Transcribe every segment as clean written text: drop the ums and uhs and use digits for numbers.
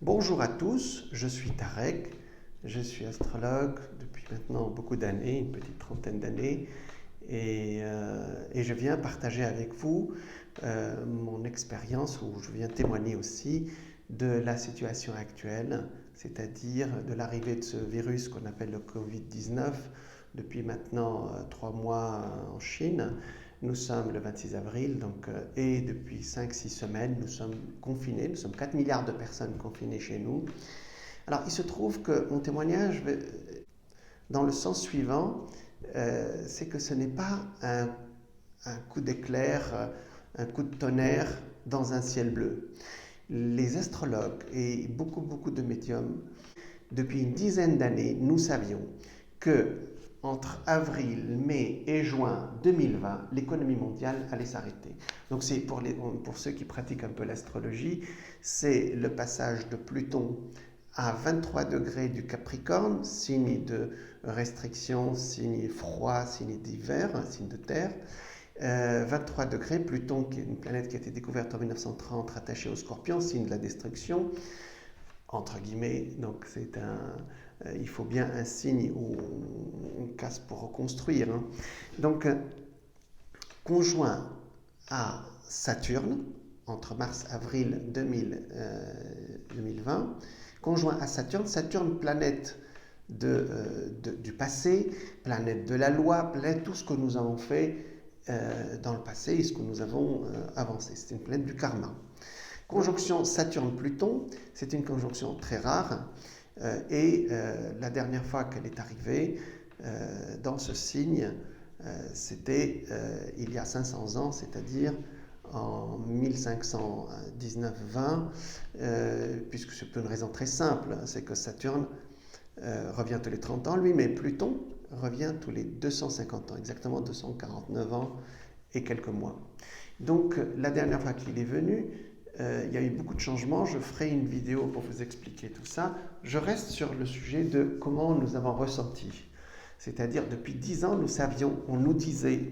Bonjour à tous, je suis Tarek, je suis astrologue depuis maintenant beaucoup d'années, une petite trentaine d'années, et je viens partager avec vous mon expérience, où je viens témoigner aussi de la situation actuelle, c'est-à-dire de l'arrivée de ce virus qu'on appelle le Covid-19 depuis maintenant 3 mois en Chine. Nous sommes le 26 avril, et depuis 5-6 semaines, nous sommes confinés. Nous sommes 4 milliards de personnes confinées chez nous. Alors, il se trouve que mon témoignage, dans le sens suivant, c'est que ce n'est pas un coup d'éclair, un coup de tonnerre dans un ciel bleu. Les astrologues et beaucoup de médiums, depuis une dizaine d'années, nous savions que entre avril, mai et juin 2020, l'économie mondiale allait s'arrêter. Donc c'est pour ceux qui pratiquent un peu l'astrologie, c'est le passage de Pluton à 23 degrés du Capricorne, signe de restriction, signe froid, signe d'hiver, signe de terre. 23 degrés, Pluton, qui est une planète qui a été découverte en 1930, rattachée au Scorpion, signe de la destruction, entre guillemets. Donc il faut bien un signe où on casse pour reconstruire. Donc, conjoint à Saturne, entre mars-avril 2020, conjoint à Saturne, planète du passé, planète de la loi, planète tout ce que nous avons fait dans le passé et ce que nous avons avancé. C'est une planète du karma. Conjonction Saturne-Pluton, c'est une conjonction très rare. La dernière fois qu'elle est arrivée dans ce signe, c'était il y a 500 ans, c'est-à-dire en 1519-20, puisque c'est pour une raison très simple, c'est que Saturne revient tous les 30 ans, lui, mais Pluton revient tous les 250 ans, exactement 249 ans et quelques mois. Donc la dernière fois qu'il est venu, il y a eu beaucoup de changements. Je ferai une vidéo pour vous expliquer tout ça. Je reste sur le sujet de comment nous avons ressenti. C'est-à-dire, depuis 10 ans, nous savions, on nous disait,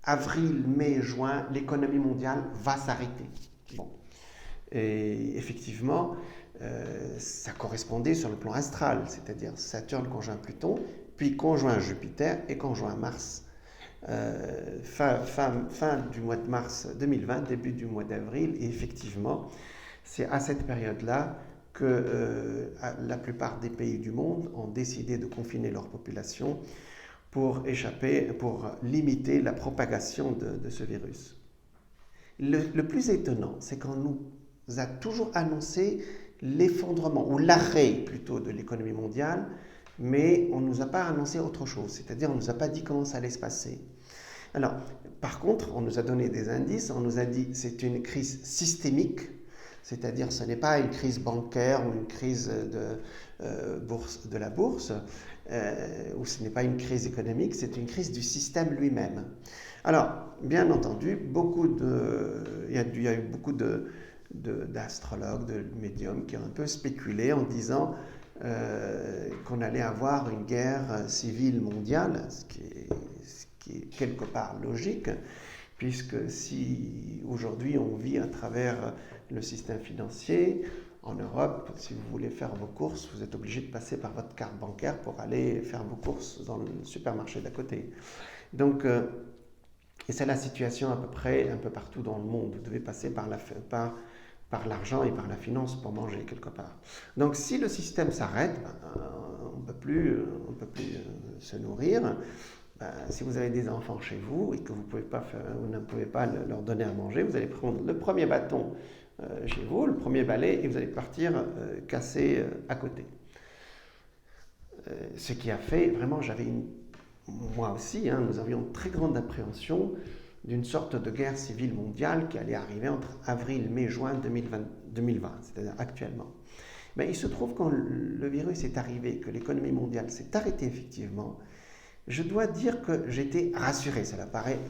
avril, mai, juin, l'économie mondiale va s'arrêter. Bon. Et effectivement, ça correspondait sur le plan astral, c'est-à-dire Saturne conjoint Pluton, puis conjoint Jupiter et conjoint Mars. Fin du mois de mars 2020, début du mois d'avril, et effectivement, c'est à cette période-là que la plupart des pays du monde ont décidé de confiner leur population pour limiter la propagation de ce virus. Le plus étonnant, c'est qu'on nous a toujours annoncé l'effondrement, ou l'arrêt plutôt de l'économie mondiale, mais on ne nous a pas annoncé autre chose, c'est-à-dire on ne nous a pas dit comment ça allait se passer. Alors, par contre, on nous a donné des indices, on nous a dit que c'est une crise systémique, c'est-à-dire ce n'est pas une crise bancaire ou une crise de la bourse, ou ce n'est pas une crise économique, c'est une crise du système lui-même. Alors, bien entendu, il y a eu beaucoup d'astrologues, de médiums qui ont un peu spéculé en disant qu'on allait avoir une guerre civile mondiale, ce qui est quelque part logique, puisque si aujourd'hui on vit à travers le système financier, en Europe, si vous voulez faire vos courses, vous êtes obligé de passer par votre carte bancaire pour aller faire vos courses dans le supermarché d'à côté. Donc, et c'est la situation à peu près un peu partout dans le monde. Vous devez passer par l'argent et par la finance pour manger quelque part. Donc si le système s'arrête, on ne peut plus se nourrir. Si vous avez des enfants chez vous et que vous ne pouvez pas leur donner à manger, vous allez prendre le premier bâton chez vous, le premier balai, et vous allez partir casser à côté. Ce qui a fait, vraiment, moi aussi, nous avions une très grande appréhension d'une sorte de guerre civile mondiale qui allait arriver entre avril, mai, juin 2020, c'est-à-dire actuellement. Mais il se trouve quand le virus est arrivé, que l'économie mondiale s'est arrêtée effectivement, je dois dire que j'étais rassuré. Cela paraît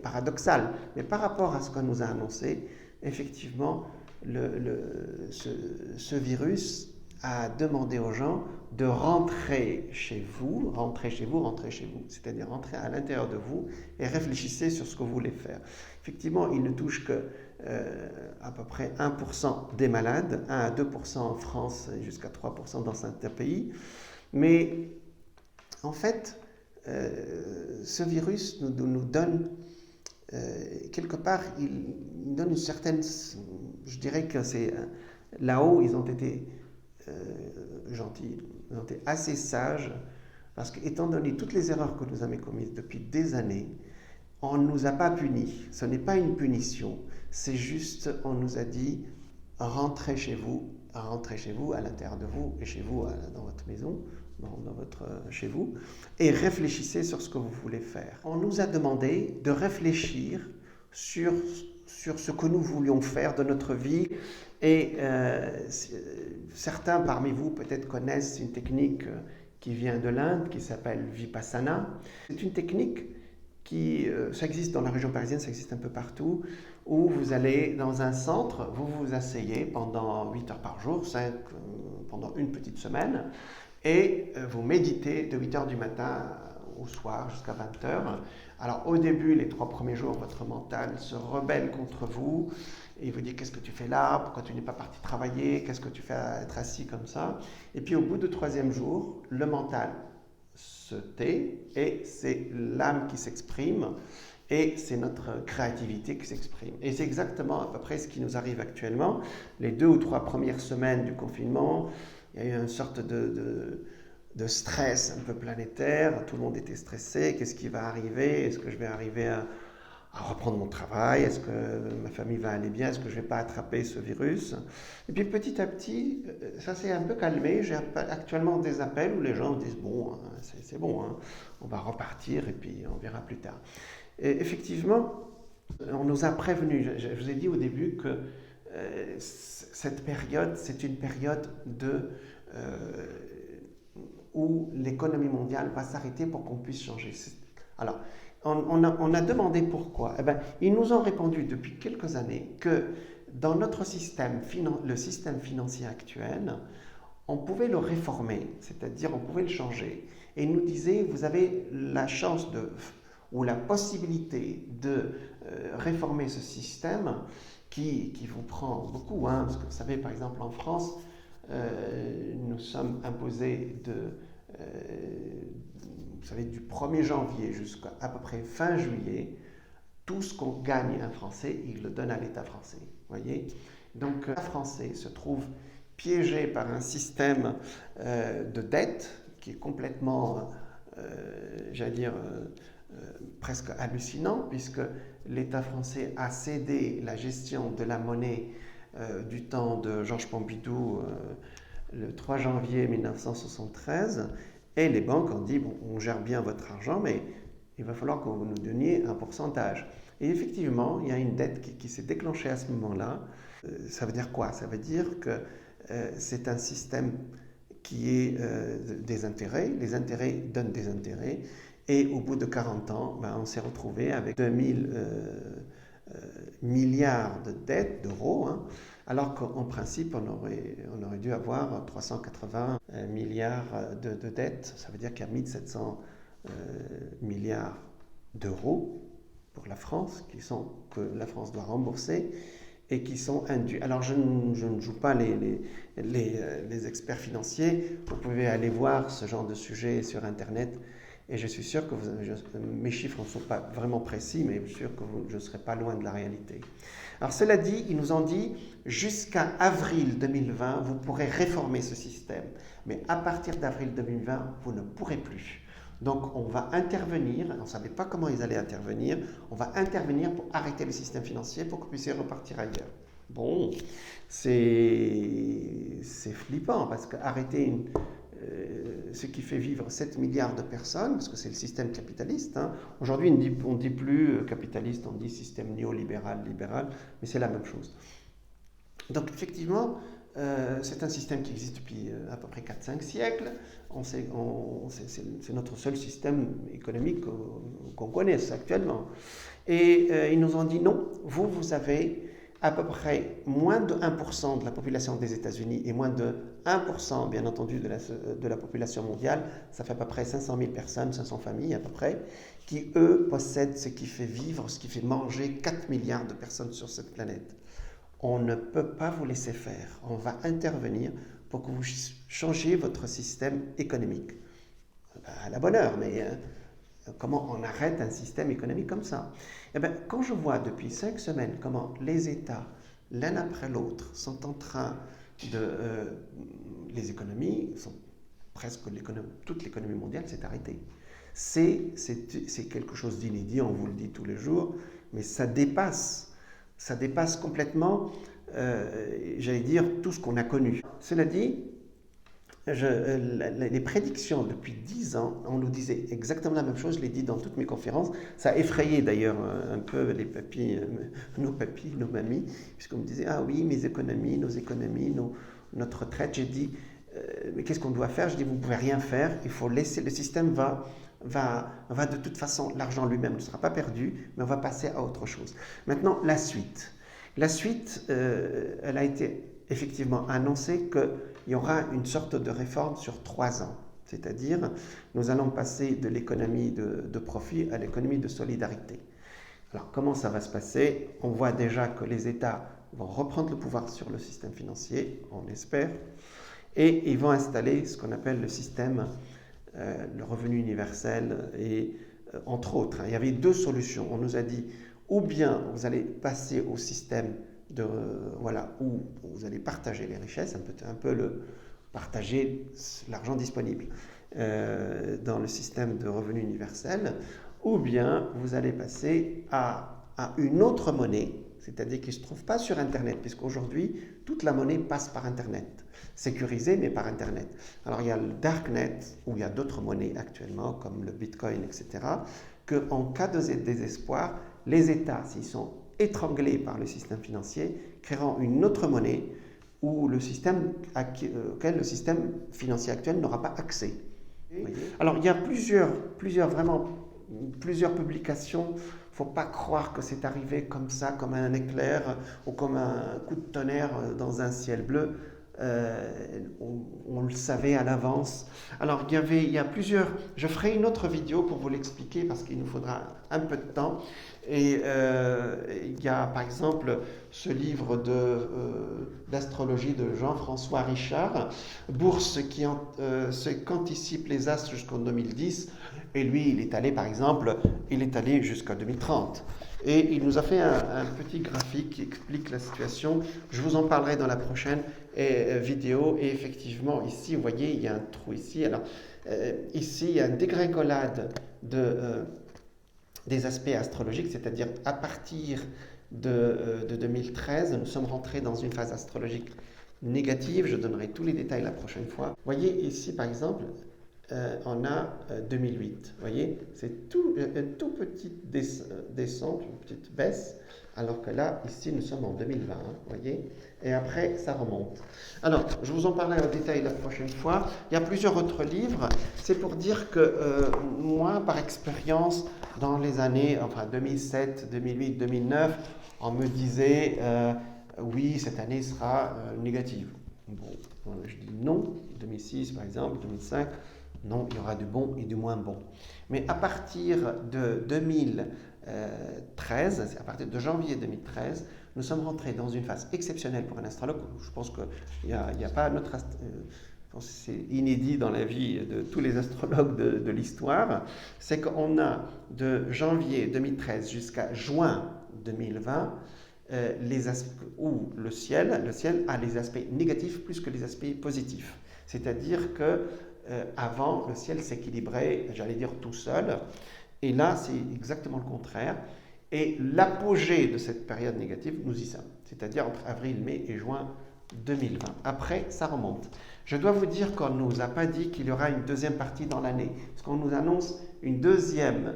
paradoxal, mais par rapport à ce qu'on nous a annoncé, effectivement, ce virus a demandé aux gens de rentrer chez vous, rentrer chez vous, rentrer chez vous, c'est-à-dire rentrer à l'intérieur de vous et réfléchissez sur ce que vous voulez faire. Effectivement, il ne touche que à peu près 1% des malades, 1 à 2% en France et jusqu'à 3% dans certains pays. Mais en fait, ce virus nous donne, quelque part, il donne une certaine, je dirais que c'est là-haut, ils ont été gentils, ils ont été assez sages, parce qu'étant donné toutes les erreurs que nous avons commises depuis des années, on ne nous a pas punis. Ce n'est pas une punition, c'est juste, on nous a dit, rentrez chez vous à l'intérieur de vous et chez vous, dans votre maison, chez vous, et réfléchissez sur ce que vous voulez faire. On nous a demandé de réfléchir sur ce que nous voulions faire de notre vie. Et certains parmi vous peut-être connaissent une technique qui vient de l'Inde, qui s'appelle Vipassana. C'est une technique ça existe dans la région parisienne, ça existe un peu partout, où vous allez dans un centre, vous vous asseyez pendant 8 heures par jour, pendant une petite semaine, et vous méditez de 8 heures du matin au soir jusqu'à 20 heures. Alors au début, les 3 premiers jours, votre mental se rebelle contre vous, et il vous dit qu'est-ce que tu fais là, pourquoi tu n'es pas parti travailler, qu'est-ce que tu fais à être assis comme ça. Et puis au bout du 3e jour, le mental se tait et c'est l'âme qui s'exprime et c'est notre créativité qui s'exprime. Et c'est exactement à peu près ce qui nous arrive actuellement. Les 2 ou 3 premières semaines du confinement, il y a eu une sorte de stress un peu planétaire, tout le monde était stressé, qu'est-ce qui va arriver, est-ce que je vais arriver à reprendre mon travail, est-ce que ma famille va aller bien, est-ce que je ne vais pas attraper ce virus. Et puis petit à petit, ça s'est un peu calmé. J'ai actuellement des appels où les gens disent bon, c'est bon, hein, on va repartir et puis on verra plus tard. Et effectivement, on nous a prévenus, je vous ai dit au début que cette période, c'est une période où l'économie mondiale va s'arrêter pour qu'on puisse changer. Alors, on a demandé pourquoi. Eh bien, ils nous ont répondu depuis quelques années que dans notre système, le système financier actuel, on pouvait le réformer, c'est-à-dire on pouvait le changer. Et ils nous disaient, vous avez la chance ou la possibilité de réformer ce système qui vous prend beaucoup, hein, parce que vous savez, par exemple, en France, nous sommes imposés vous savez, du 1er janvier jusqu'à à peu près fin juillet, tout ce qu'on gagne un Français, il le donne à l'État français. Voyez. Donc l'État français se trouve piégé par un système de dette qui est complètement, j'allais dire, presque hallucinant, puisque l'État français a cédé la gestion de la monnaie du temps de Georges Pompidou le 3 janvier 1973, et les banques ont dit, bon, on gère bien votre argent, mais il va falloir que vous nous donniez un pourcentage. Et effectivement, il y a une dette qui s'est déclenchée à ce moment-là. Ça veut dire quoi? Ça veut dire que c'est un système qui est des intérêts. Les intérêts donnent des intérêts. Et au bout de 40 ans, on s'est retrouvé avec 2000 milliards de dettes, d'euros, hein, alors qu'en principe, on aurait dû avoir 380 milliards de dettes. Ça veut dire qu'il y a 1700 milliards d'euros pour la France, que la France doit rembourser et qui sont indus. Alors, je ne joue pas les experts financiers. Vous pouvez aller voir ce genre de sujet sur Internet. Et je suis sûr que mes chiffres ne sont pas vraiment précis, mais je suis sûr que je ne serez pas loin de la réalité. Alors cela dit, ils nous ont dit, jusqu'à avril 2020, vous pourrez réformer ce système. Mais à partir d'avril 2020, vous ne pourrez plus. Donc on va intervenir, on ne savait pas comment ils allaient intervenir, on va intervenir pour arrêter le système financier pour que vous puissiez repartir ailleurs. Bon, c'est flippant, parce qu'arrêter ce qui fait vivre 7 milliards de personnes, parce que c'est le système capitaliste. Hein. Aujourd'hui, on ne dit plus capitaliste, on dit système néolibéral, libéral, mais c'est la même chose. Donc effectivement, c'est un système qui existe depuis à peu près 4-5 siècles. C'est notre seul système économique qu'on connaisse actuellement. Et ils nous ont dit non, vous avez à peu près moins de 1% de la population des États-Unis et moins de 1%, bien entendu, de la population mondiale, ça fait à peu près 500 000 personnes, 500 familles à peu près, qui, eux, possèdent ce qui fait vivre, ce qui fait manger 4 milliards de personnes sur cette planète. On ne peut pas vous laisser faire. On va intervenir pour que vous changiez votre système économique. À la bonne heure, mais comment on arrête un système économique comme ça? Eh bien, quand je vois depuis 5 semaines comment les États, l'un après l'autre, sont en train de... les économies, presque toute l'économie mondiale s'est arrêtée. C'est quelque chose d'inédit, on vous le dit tous les jours, mais ça dépasse complètement, j'allais dire, tout ce qu'on a connu. Cela dit, les prédictions depuis 10 ans, on nous disait exactement la même chose, je l'ai dit dans toutes mes conférences. Ça a effrayé d'ailleurs un peu les papis, nos mamies, puisqu'on me disait, ah oui, mes économies, nos économies, notre retraite. J'ai dit, mais qu'est-ce qu'on doit faire? Je dis, vous ne pouvez rien faire, il faut laisser, le système va de toute façon, l'argent lui-même ne sera pas perdu, mais on va passer à autre chose. Maintenant, la suite. La suite, elle a été effectivement annoncé qu'il y aura une sorte de réforme sur 3 ans. C'est-à-dire, nous allons passer de l'économie de profit à l'économie de solidarité. Alors, comment ça va se passer? On voit déjà que les États vont reprendre le pouvoir sur le système financier, on espère, et ils vont installer ce qu'on appelle le système, le revenu universel, et entre autres. Il y avait 2 solutions. On nous a dit, ou bien vous allez passer au système où vous allez partager les richesses, un peu partager l'argent disponible dans le système de revenu universel, ou bien vous allez passer à une autre monnaie, c'est-à-dire qui ne se trouve pas sur Internet, puisqu'aujourd'hui, toute la monnaie passe par Internet, sécurisée, mais par Internet. Alors il y a le Darknet, où il y a d'autres monnaies actuellement, comme le Bitcoin, etc., qu'en cas de désespoir, les États, s'ils sont étranglés par le système financier, créeront une autre monnaie où auquel le système financier actuel n'aura pas accès. Alors, il y a plusieurs publications. Il ne faut pas croire que c'est arrivé comme ça, comme un éclair ou comme un coup de tonnerre dans un ciel bleu. On le savait à l'avance. Alors, il y a plusieurs... Je ferai une autre vidéo pour vous l'expliquer parce qu'il nous faudra un peu de temps. Et il y a par exemple ce livre d'astrologie de Jean-François Richard, Bourse qu'anticipent les astres jusqu'en 2010. Et lui, il est allé jusqu'à 2030. Et il nous a fait un petit graphique qui explique la situation. Je vous en parlerai dans la prochaine vidéo. Et effectivement, ici, vous voyez, il y a un trou ici. Alors, ici, il y a une dégringolade des aspects astrologiques, c'est-à-dire à partir de 2013, nous sommes rentrés dans une phase astrologique négative. Je donnerai tous les détails la prochaine fois. Vous voyez ici, par exemple, on a 2008. Vous voyez, c'est une toute petite descente, une petite baisse, alors que là, ici, nous sommes en 2020. Vous voyez, et après, ça remonte. Alors, je vous en parlerai en détail la prochaine fois. Il y a plusieurs autres livres. C'est pour dire que moi, par expérience, dans les années 2007, 2008, 2009, on me disait oui, cette année sera négative. Bon, je dis non. 2006, par exemple, 2005. Non, il y aura du bon et du moins bon. Mais à partir de 2013, à partir de janvier 2013, nous sommes rentrés dans une phase exceptionnelle pour un astrologue. Je pense qu'il n'y a pas un autre c'est inédit dans la vie de tous les astrologues de l'histoire. C'est qu'on a de janvier 2013 jusqu'à juin 2020 où le ciel a les aspects négatifs plus que les aspects positifs. C'est-à-dire que avant, le ciel s'équilibrait, j'allais dire tout seul, et là, c'est exactement le contraire. Et l'apogée de cette période négative, nous y sommes, c'est-à-dire entre avril, mai et juin 2020. Après, ça remonte. Je dois vous dire qu'on ne nous a pas dit qu'il y aura une deuxième partie dans l'année, parce qu'on nous annonce une deuxième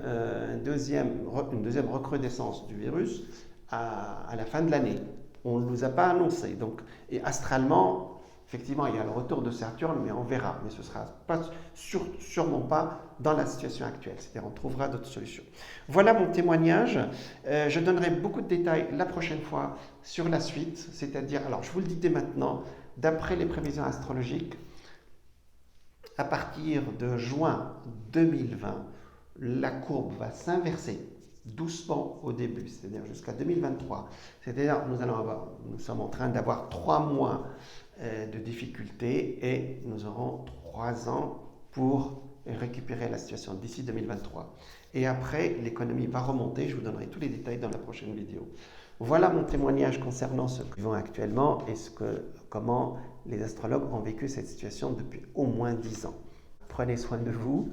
recrudescence du virus à la fin de l'année. On ne nous a pas annoncé. Donc, et astralement, Effectivement, il y a le retour de Saturne, mais on verra. Mais ce ne sera sûrement pas dans la situation actuelle. C'est-à-dire, on trouvera d'autres solutions. Voilà mon témoignage. Je donnerai beaucoup de détails la prochaine fois sur la suite. C'est-à-dire, alors je vous le dis dès maintenant, d'après les prévisions astrologiques, à partir de juin 2020, la courbe va s'inverser doucement au début, c'est-à-dire jusqu'à 2023. C'est-à-dire nous sommes en train d'avoir 3 mois de difficultés et nous aurons 3 ans pour récupérer la situation d'ici 2023. Et après, l'économie va remonter. Je vous donnerai tous les détails dans la prochaine vidéo. Voilà mon témoignage concernant ce que nous vivons actuellement et comment les astrologues ont vécu cette situation depuis au moins 10 ans. Prenez soin de vous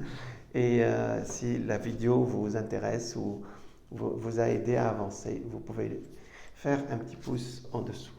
et si la vidéo vous intéresse ou vous a aidé à avancer, vous pouvez faire un petit pouce en dessous.